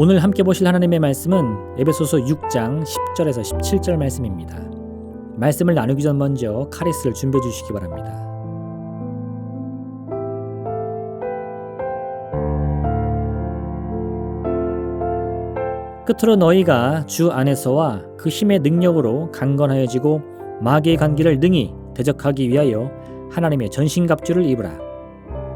오늘 함께 보실 하나님의 말씀은 에베소서 6장 10절에서 17절 말씀입니다. 말씀을 나누기 전 먼저 카리스를 준비해 주시기 바랍니다. 끝으로 너희가 주 안에서와 그 힘의 능력으로 강건하여지고 마귀의 관계를 능히 대적하기 위하여 하나님의 전신갑주를 입으라.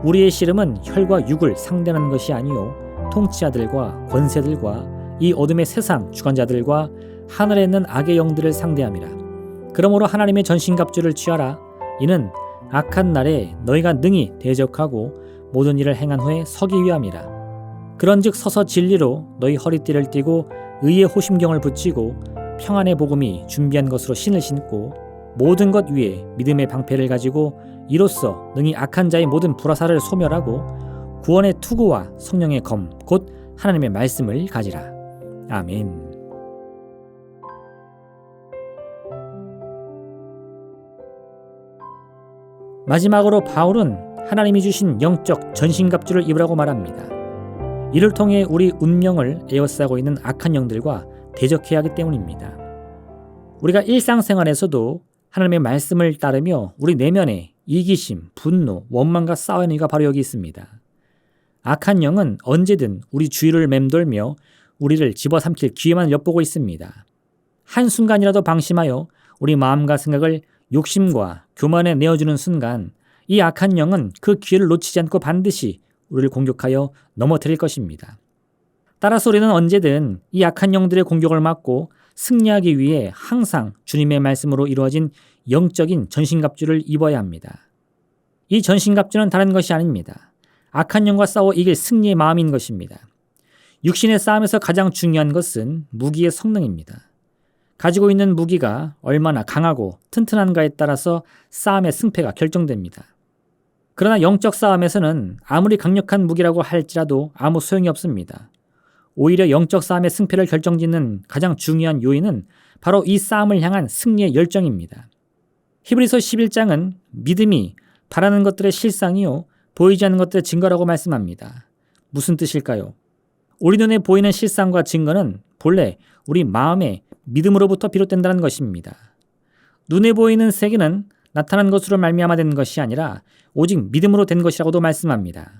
우리의 씨름은 혈과 육을 상대하는 것이 아니요 통치자들과 권세들과 이 어둠의 세상 주관자들과 하늘에 있는 악의 영들을 상대함이라. 그러므로 하나님의 전신갑주를 취하라. 이는 악한 날에 너희가 능히 대적하고 모든 일을 행한 후에 서기 위함이라. 그런즉 서서 진리로 너희 허리띠를 띠고 의의 호심경을 붙이고 평안의 복음이 준비한 것으로 신을 신고 모든 것 위에 믿음의 방패를 가지고 이로써 능히 악한 자의 모든 불화살을 소멸하고 구원의 투구와 성령의 검 곧 하나님의 말씀을 가지라. 아멘. 마지막으로 바울은 하나님이 주신 영적 전신갑주를 입으라고 말합니다. 이를 통해 우리 운명을 에워싸고 있는 악한 영들과 대적해야 하기 때문입니다. 우리가 일상생활에서도 하나님의 말씀을 따르며 우리 내면에 이기심, 분노, 원망과 싸우는 이유가 바로 여기 있습니다. 악한 영은 언제든 우리 주위를 맴돌며 우리를 집어삼킬 기회만 엿보고 있습니다. 한순간이라도 방심하여 우리 마음과 생각을 욕심과 교만에 내어주는 순간 이 악한 영은 그 기회를 놓치지 않고 반드시 우리를 공격하여 넘어뜨릴 것입니다. 따라서 우리는 언제든 이 악한 영들의 공격을 막고 승리하기 위해 항상 주님의 말씀으로 이루어진 영적인 전신갑주를 입어야 합니다. 이 전신갑주는 다른 것이 아닙니다. 악한 영과 싸워 이길 승리의 마음인 것입니다. 육신의 싸움에서 가장 중요한 것은 무기의 성능입니다. 가지고 있는 무기가 얼마나 강하고 튼튼한가에 따라서 싸움의 승패가 결정됩니다. 그러나 영적 싸움에서는 아무리 강력한 무기라고 할지라도 아무 소용이 없습니다. 오히려 영적 싸움의 승패를 결정짓는 가장 중요한 요인은 바로 이 싸움을 향한 승리의 열정입니다. 히브리서 11장은 믿음이 바라는 것들의 실상이요 보이지 않는 것들의 증거라고 말씀합니다. 무슨 뜻일까요? 우리 눈에 보이는 실상과 증거는 본래 우리 마음의 믿음으로부터 비롯된다는 것입니다. 눈에 보이는 세계는 나타난 것으로 말미암아 된 것이 아니라 오직 믿음으로 된 것이라고도 말씀합니다.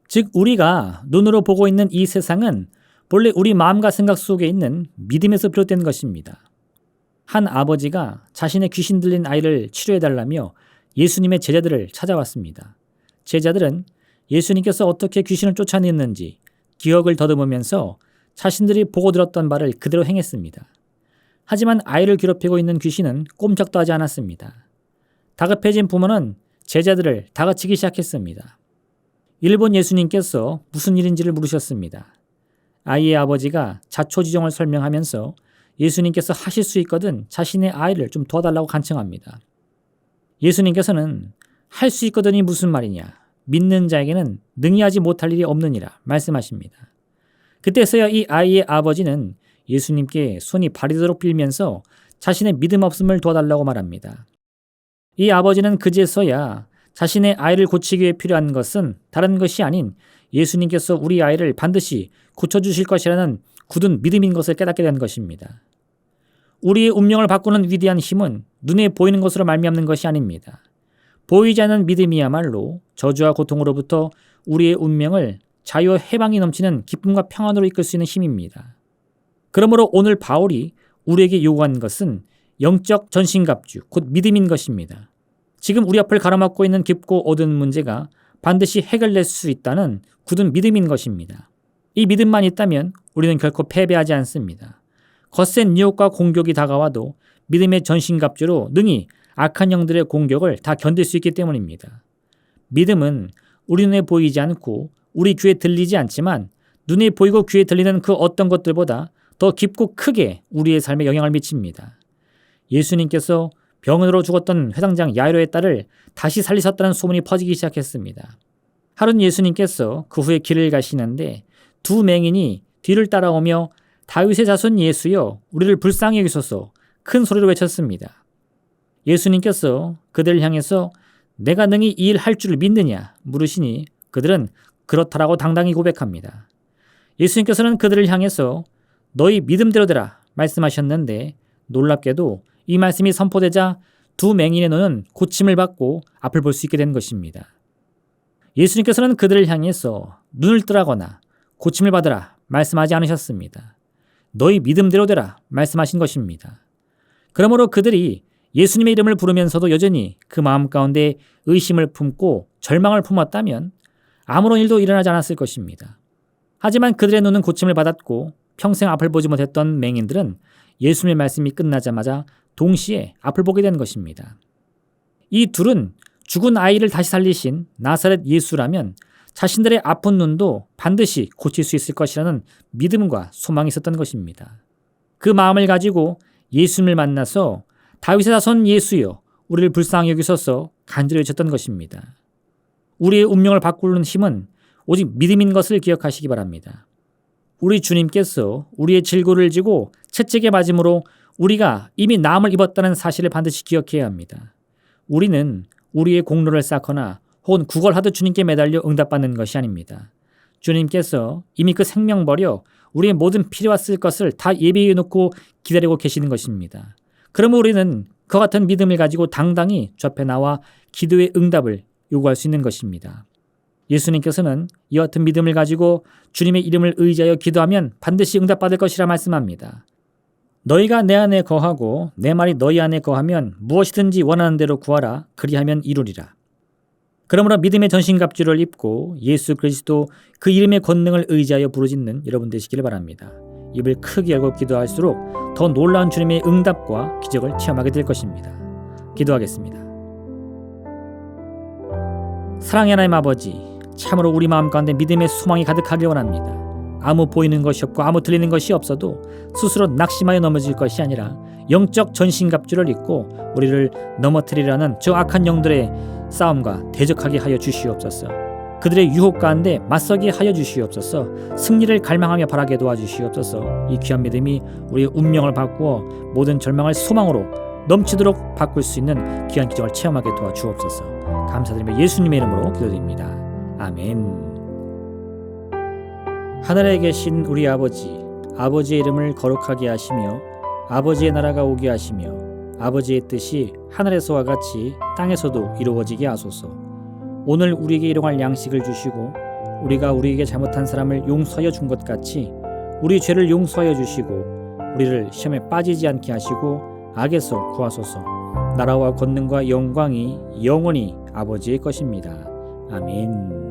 즉 우리가 눈으로 보고 있는 이 세상은 본래 우리 마음과 생각 속에 있는 믿음에서 비롯된 것입니다. 한 아버지가 자신의 귀신 들린 아이를 치료해달라며 예수님의 제자들을 찾아왔습니다. 제자들은 예수님께서 어떻게 귀신을 쫓아냈는지 기억을 더듬으면서 자신들이 보고 들었던 바를 그대로 행했습니다. 하지만 아이를 괴롭히고 있는 귀신은 꼼짝도 하지 않았습니다. 다급해진 부모는 제자들을 다그치기 시작했습니다. 일본 예수님께서 무슨 일인지를 물으셨습니다. 아이의 아버지가 자초지종을 설명하면서 예수님께서 하실 수 있거든 자신의 아이를 좀 도와달라고 간청합니다. 예수님께서는 할 수 있거든이 무슨 말이냐, 믿는 자에게는 능히 하지 못할 일이 없느니라 말씀하십니다. 그때서야 이 아이의 아버지는 예수님께 손이 발이도록 빌면서 자신의 믿음 없음을 도와달라고 말합니다. 이 아버지는 그제서야 자신의 아이를 고치기 위해 필요한 것은 다른 것이 아닌 예수님께서 우리 아이를 반드시 고쳐주실 것이라는 굳은 믿음인 것을 깨닫게 된 것입니다. 우리의 운명을 바꾸는 위대한 힘은 눈에 보이는 것으로 말미암는 것이 아닙니다. 보이지 않는 믿음이야말로 저주와 고통으로부터 우리의 운명을 자유와 해방이 넘치는 기쁨과 평안으로 이끌 수 있는 힘입니다. 그러므로 오늘 바울이 우리에게 요구한 것은 영적 전신갑주, 곧 믿음인 것입니다. 지금 우리 앞을 가로막고 있는 깊고 어두운 문제가 반드시 해결될 수 있다는 굳은 믿음인 것입니다. 이 믿음만 있다면 우리는 결코 패배하지 않습니다. 거센 유혹과 공격이 다가와도 믿음의 전신갑주로 능히 악한 영들의 공격을 다 견딜 수 있기 때문입니다. 믿음은 우리 눈에 보이지 않고 우리 귀에 들리지 않지만 눈에 보이고 귀에 들리는 그 어떤 것들보다 더 깊고 크게 우리의 삶에 영향을 미칩니다. 예수님께서 병으로 죽었던 회당장 야이로의 딸을 다시 살리셨다는 소문이 퍼지기 시작했습니다. 하루는 예수님께서 그 후에 길을 가시는데 두 맹인이 뒤를 따라오며 다윗의 자손 예수여 우리를 불쌍히 여기소서 큰 소리로 외쳤습니다. 예수님께서 그들을 향해서 내가 능히 이 일 할 줄을 믿느냐 물으시니 그들은 그렇다라고 당당히 고백합니다. 예수님께서는 그들을 향해서 너희 믿음대로 되라 말씀하셨는데 놀랍게도 이 말씀이 선포되자 두 맹인의 눈은 고침을 받고 앞을 볼 수 있게 된 것입니다. 예수님께서는 그들을 향해서 눈을 뜨라거나 고침을 받으라 말씀하지 않으셨습니다. 너희 믿음대로 되라 말씀하신 것입니다. 그러므로 그들이 예수님의 이름을 부르면서도 여전히 그 마음 가운데 의심을 품고 절망을 품었다면 아무런 일도 일어나지 않았을 것입니다. 하지만 그들의 눈은 고침을 받았고 평생 앞을 보지 못했던 맹인들은 예수님의 말씀이 끝나자마자 동시에 앞을 보게 된 것입니다. 이 둘은 죽은 아이를 다시 살리신 나사렛 예수라면 자신들의 아픈 눈도 반드시 고칠 수 있을 것이라는 믿음과 소망이 있었던 것입니다. 그 마음을 가지고 예수님을 만나서 다윗의 자손 예수여 우리를 불쌍히 여기소서 간절히 외쳤던 것입니다. 우리의 운명을 바꾸는 힘은 오직 믿음인 것을 기억하시기 바랍니다. 우리 주님께서 우리의 질고를 지고 채찍에 맞음으로 우리가 이미 나음을 입었다는 사실을 반드시 기억해야 합니다. 우리는 우리의 공로를 쌓거나 혹은 구걸하듯 주님께 매달려 응답받는 것이 아닙니다. 주님께서 이미 그 생명 버려 우리의 모든 필요와 쓸 것을 다 예비해 놓고 기다리고 계시는 것입니다. 그러면 우리는 그와 같은 믿음을 가지고 당당히 주 앞에 나와 기도의 응답을 요구할 수 있는 것입니다. 예수님께서는 이와 같은 믿음을 가지고 주님의 이름을 의지하여 기도하면 반드시 응답받을 것이라 말씀합니다. 너희가 내 안에 거하고 내 말이 너희 안에 거하면 무엇이든지 원하는 대로 구하라 그리하면 이루리라. 그러므로 믿음의 전신갑주를 입고 예수 그리스도 그 이름의 권능을 의지하여 부르짖는 여러분 되시기를 바랍니다. 입을 크게 열고 기도할수록 더 놀라운 주님의 응답과 기적을 체험하게 될 것입니다. 기도하겠습니다. 사랑의 하나님 아버지, 참으로 우리 마음 가운데 믿음의 소망이 가득하길 원합니다. 아무 보이는 것이 없고 아무 들리는 것이 없어도 스스로 낙심하여 넘어질 것이 아니라 영적 전신갑주를 입고 우리를 넘어뜨리라는 저 악한 영들의 싸움과 대적하게 하여 주시옵소서. 그들의 유혹 가운데 맞서게 하여 주시옵소서. 승리를 갈망하며 바라게 도와주시옵소서. 이 귀한 믿음이 우리의 운명을 바꾸어 모든 절망을 소망으로 넘치도록 바꿀 수 있는 귀한 기적을 체험하게 도와주옵소서. 감사드리며 예수님의 이름으로 기도드립니다. 아멘. 하늘에 계신 우리 아버지, 아버지의 이름을 거룩하게 하시며 아버지의 나라가 오게 하시며 아버지의 뜻이 하늘에서와 같이 땅에서도 이루어지게 하소서. 오늘 우리에게 일용할 양식을 주시고 우리가 우리에게 잘못한 사람을 용서하여 준 것 같이 우리 죄를 용서하여 주시고 우리를 시험에 빠지지 않게 하시고 악에서 구하소서. 나라와 권능과 영광이 영원히 아버지의 것입니다. 아멘.